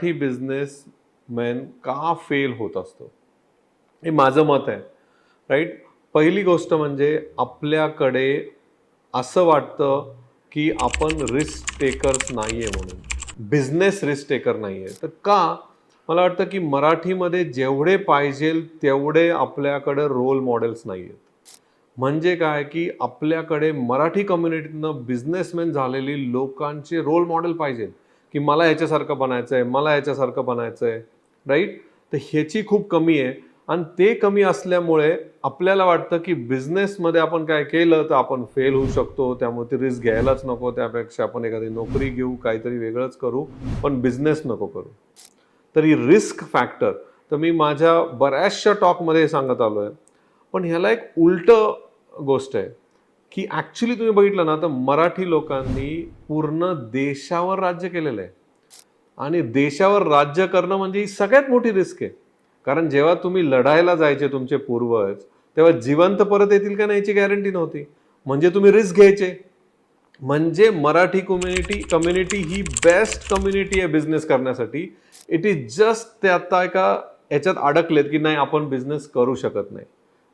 Marathi businessman का fail होत असतो हे माझं मत आहे. राईट. पहिली गोष्ट म्हणजे आपल्याकडे असं वाटतं की आपण रिस्क टेकर्स नाहीये म्हणून, बिझनेस रिस्क टेकर नाहीये. तर का मला वाटतं की मराठीमध्ये जेवढे पाहिजे तेवढे आपल्याकडे रोल मॉडेल्स नाही आहेत. म्हणजे काय की आपल्याकडे मराठी कम्युनिटीतनं बिझनेसमॅन झालेली लोकांचे रोल मॉडेल पाहिजे की मला ह्याच्यासारखं बनायचं आहे, मला ह्याच्यासारखं बनायचं आहे. राईट. तर ह्याची खूप कमी आहे. आणि ते कमी असल्यामुळे आपल्याला वाटतं की बिझनेसमध्ये आपण काय केलं तर आपण फेल होऊ शकतो, त्यामुळे ती रिस्क घ्यायलाच नको, त्यापेक्षा आपण एखादी नोकरी घेऊ, काहीतरी वेगळंच करू, पण बिझनेस नको करू. तर ही रिस्क फॅक्टर तर मी माझ्या बऱ्याचशा टॉकमध्ये सांगत आलो आहे. पण ह्याला एक उलटं गोष्ट आहे की ॲक्च्युली तुम्ही बघितलं ना तर मराठी लोकांनी पूर्ण देशावर राज्य केलेलं आहे. आणि देशावर राज्य करणं म्हणजे ही सगळ्यात मोठी रिस्क आहे. कारण जेव्हा तुम्ही लढायला जायचे तुमचे पूर्वज, तेव्हा जिवंत परत येतील का नाही याची गॅरंटी नव्हती. म्हणजे तुम्ही रिस्क घ्यायचे. म्हणजे मराठी कम्युनिटी ही बेस्ट कम्युनिटी आहे बिझनेस करण्यासाठी. इट इज जस्ट ते आता एका याच्यात अडकलेत की नाही आपण बिझनेस करू शकत नाही.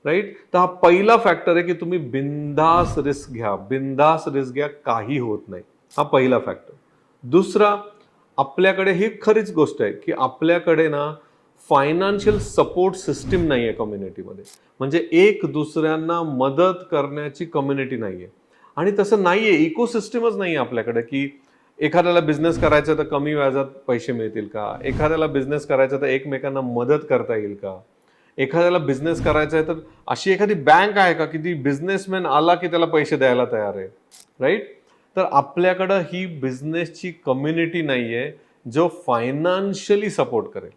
राईट. तर हा पहिला फॅक्टर आहे की तुम्ही बिंदास रिस्क घ्या, बिंदास रिस्क घ्या, काही होत नाही. हा पहिला फॅक्टर. दुसरा, आपल्याकडे ही खरीच गोष्ट आहे की आपल्याकडे ना फायनान्शियल सपोर्ट सिस्टीम नाही आहे कम्युनिटीमध्ये. म्हणजे एक दुसऱ्यांना मदत करण्याची कम्युनिटी नाही आहे. आणि तसं नाही आहे, इकोसिस्टमच नाही आहे आपल्याकडे की एखाद्याला बिझनेस करायचा तर कमी व्याजात पैसे मिळतील का, एखाद्याला बिझनेस करायचा तर एकमेकांना मदत करता येईल का, एखाद्याला बिझनेस करायचा आहे तर अशी एखादी बँक आहे का की ती बिझनेसमॅन आला की त्याला पैसे द्यायला तयार आहे. राईट. तर आपल्याकडं ही बिझनेसची कम्युनिटी नाही आहे जो फायनान्शियली सपोर्ट करेल.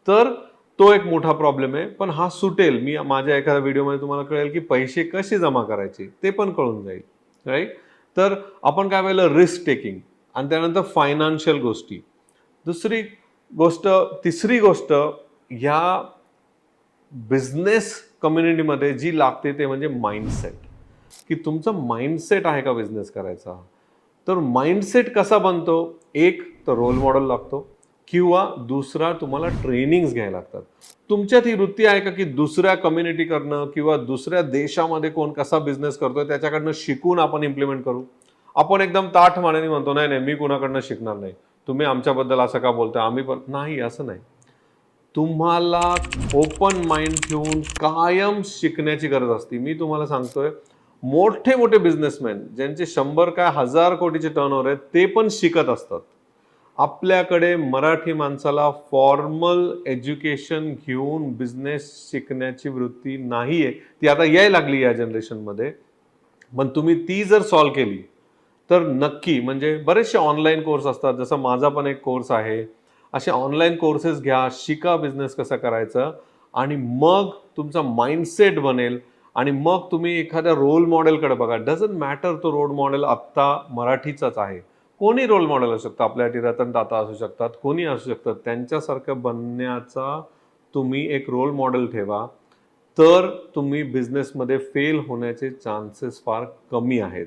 तर तो एक मोठा प्रॉब्लेम आहे. पण हा सुटेल. मी माझ्या एखाद्या व्हिडिओमध्ये तुम्हाला कळेल की पैसे कसे जमा करायचे ते पण कळून जाईल. राईट. तर आपण काय पाहिलं, रिस्क टेकिंग आणि त्यानंतर फायनान्शियल गोष्टी. दुसरी गोष्ट, तिसरी गोष्ट ह्या बिझनेस कम्युनिटीमध्ये जी लागते ते म्हणजे माइंडसेट. की तुमचं माइंडसेट आहे का बिझनेस करायचा. तर माइंडसेट कसा बनतो, एक तर रोल मॉडेल लागतो किंवा दुसरा तुम्हाला ट्रेनिंग्स घ्यायला लागतात. तुमच्यात ही वृत्ती आहे का की दुसऱ्या कम्युनिटीकडनं किंवा दुसऱ्या देशामध्ये कोण कसा बिझनेस करतोय त्याच्याकडनं शिकून आपण इम्प्लिमेंट करू. आपण एकदम ताठ मानेने म्हणतो नाही नाही मी कुणाकडनं शिकणार नाही, तुम्ही आमच्याबद्दल असं का बोलताय, आम्ही पण नाही, असं नाही. तुम्हाला ओपन माइंड ठेवून कायम शिकण्याची गरज असते. मी तुम्हाला सांगतोय, मोठे मोठे बिझनेसमॅन ज्यांचे 100 काय 1000 कोटीचे टर्नओव्हर आहेत ते पण शिकत असतात. आपल्याकडे मराठी माणसाला फॉर्मल एज्युकेशन घेऊन बिझनेस शिकण्याची वृत्ती नाहीये. ती आता यायला लागली या जनरेशनमध्ये. पण तुम्ही ती जर सॉल्व्ह केली तर नक्की, म्हणजे बरेचसे ऑनलाईन कोर्स असतात, जसं माझा पण एक कोर्स आहे. असे ऑनलाईन कोर्सेस घ्या, शिका बिझनेस कसा करायचा आणि मग तुमचा माइंडसेट बनेल. आणि मग तुम्ही एखाद्या रोल मॉडेलकडे बघा. डझंट मॅटर तो रोल मॉडेल आत्ता मराठीचाच आहे, कोणी रोल मॉडेल असू शकतं. आपल्यासाठी रतन टाटा असू शकतात, कोणी असू शकतं. त्यांच्यासारखं बनण्याचा तुम्ही एक रोल मॉडेल ठेवा. तर तुम्ही बिझनेसमध्ये फेल होण्याचे चान्सेस फार कमी आहेत.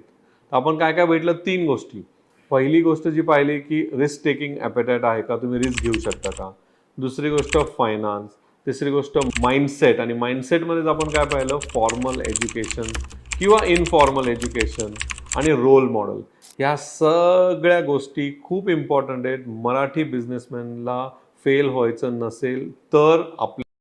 आपण काय काय भेटलं, 3 गोष्टी. पहिली गोष्ट जी पाहिली की रिस्क टेकिंग ॲपेटाईट आहे का, तुम्ही रिस्क घेऊ शकता का. दुसरी गोष्ट फायनान्स. तिसरी गोष्ट माइंडसेट. आणि माइंडसेटमध्येच आपण काय पाहिलं, फॉर्मल एज्युकेशन किंवा इनफॉर्मल एज्युकेशन आणि रोल मॉडेल. ह्या सगळ्या गोष्टी खूप इम्पॉर्टंट आहेत. मराठी बिझनेसमॅनला फेल व्हायचं नसेल तर आपल्या